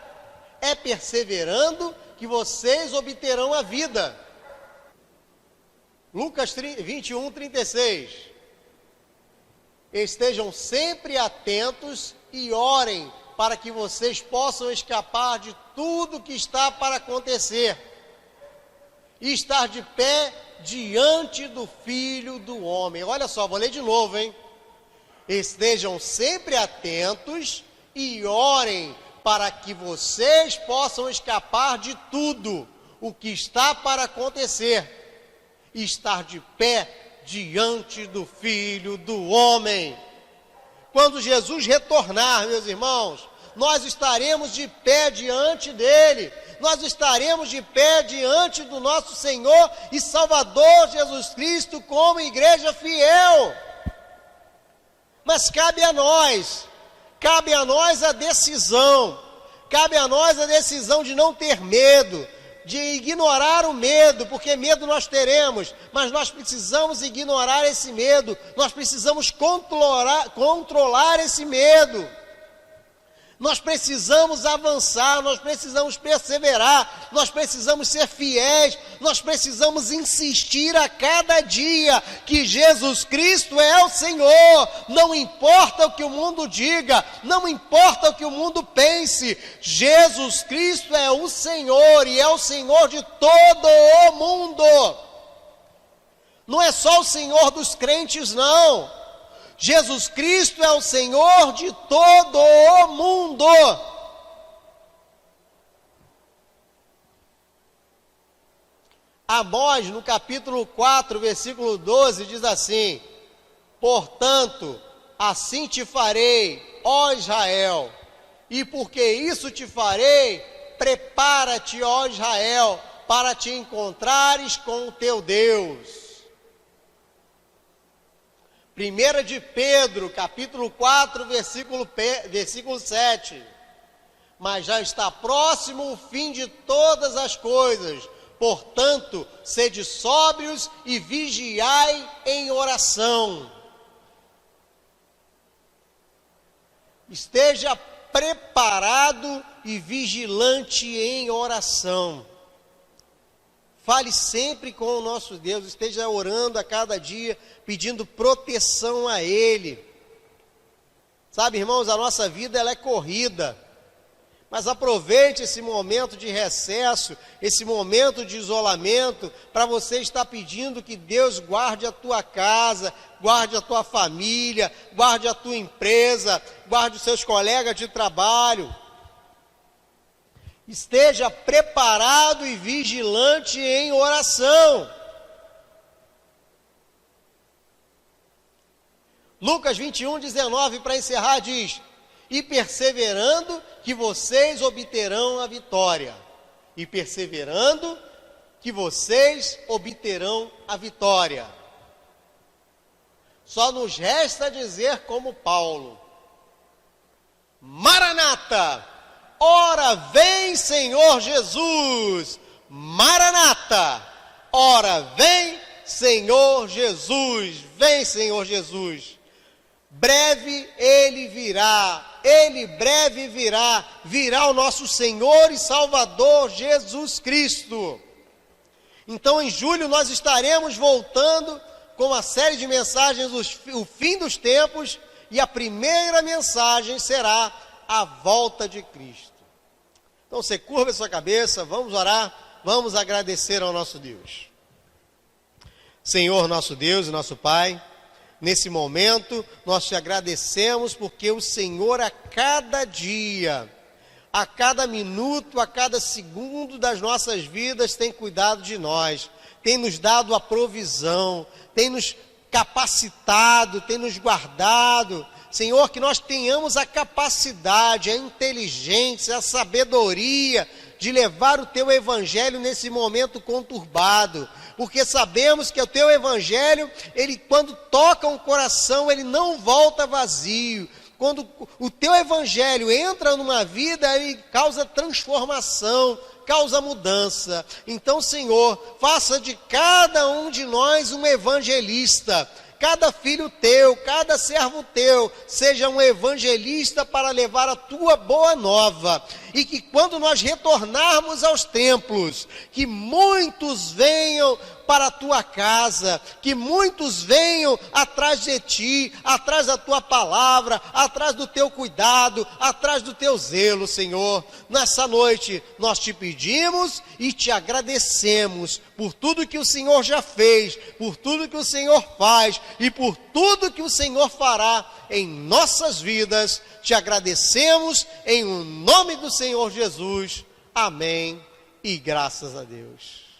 É perseverando que vocês obterão a vida. Lucas 21, 36. Estejam sempre atentos e orem para que vocês possam escapar de tudo que está para acontecer e estar de pé diante do Filho do Homem. Olha só, vou ler de novo, hein? Estejam sempre atentos e orem para que vocês possam escapar de tudo o que está para acontecer e estar de pé diante do Filho do Homem. Quando Jesus retornar, meus irmãos, nós estaremos de pé diante dele, nós estaremos de pé diante do nosso Senhor e Salvador Jesus Cristo como igreja fiel. Mas cabe a nós a decisão, de não ter medo, de ignorar o medo, porque medo nós teremos, mas nós precisamos ignorar esse medo, nós precisamos controlar esse medo. Nós precisamos avançar, nós precisamos perseverar, nós precisamos ser fiéis, nós precisamos insistir a cada dia que Jesus Cristo é o Senhor. Não importa o que o mundo diga, não importa o que o mundo pense, Jesus Cristo é o Senhor e é o Senhor de todo o mundo. Não é só o Senhor dos crentes, não. Jesus Cristo é o Senhor de todo o mundo. Amós, no capítulo 4, versículo 12, diz assim: portanto, assim te farei, ó Israel, e porque isso te farei, prepara-te, ó Israel, para te encontrares com o teu Deus. 1 de Pedro, capítulo 4, versículo 7. Mas já está próximo o fim de todas as coisas. Portanto, sede sóbrios e vigiai em oração. Esteja preparado e vigilante em oração. Fale sempre com o nosso Deus, esteja orando a cada dia, pedindo proteção a Ele. Sabe, irmãos, a nossa vida ela é corrida, mas aproveite esse momento de recesso, esse momento de isolamento, para você estar pedindo que Deus guarde a tua casa, guarde a tua família, guarde a tua empresa, guarde os seus colegas de trabalho. Esteja preparado e vigilante em oração. Lucas 21, 19, para encerrar, diz: e perseverando que vocês obterão a vitória. E perseverando que vocês obterão a vitória. Só nos resta dizer como Paulo: Maranata! Ora vem, Senhor Jesus! Maranata! Ora vem, Senhor Jesus! Vem, Senhor Jesus! Breve Ele virá, Ele breve virá o nosso Senhor e Salvador Jesus Cristo. Então em julho nós estaremos voltando com uma série de mensagens, o fim dos tempos, e a primeira mensagem será a volta de Cristo. Então você curva a sua cabeça, vamos orar, vamos agradecer ao nosso Deus. Senhor, nosso Deus e nosso Pai, nesse momento nós te agradecemos porque o Senhor a cada dia, a cada minuto, a cada segundo das nossas vidas tem cuidado de nós, tem nos dado a provisão, tem nos capacitado, tem nos guardado. Senhor, que nós tenhamos a capacidade, a inteligência, a sabedoria de levar o Teu Evangelho nesse momento conturbado, porque sabemos que o Teu Evangelho, ele quando toca um coração, ele não volta vazio. Quando o Teu Evangelho entra numa vida, ele causa transformação, causa mudança. Então, Senhor, faça de cada um de nós um evangelista. Cada filho Teu, cada servo Teu, seja um evangelista para levar a Tua boa nova. E que quando nós retornarmos aos templos, que muitos venham para a Tua casa, que muitos venham atrás de Ti, atrás da Tua palavra, atrás do Teu cuidado, atrás do Teu zelo, Senhor. Nessa noite nós Te pedimos e Te agradecemos por tudo que o Senhor já fez, por tudo que o Senhor faz e por tudo que o Senhor fará em nossas vidas. Te agradecemos em o nome do Senhor Jesus. Amém e graças a Deus.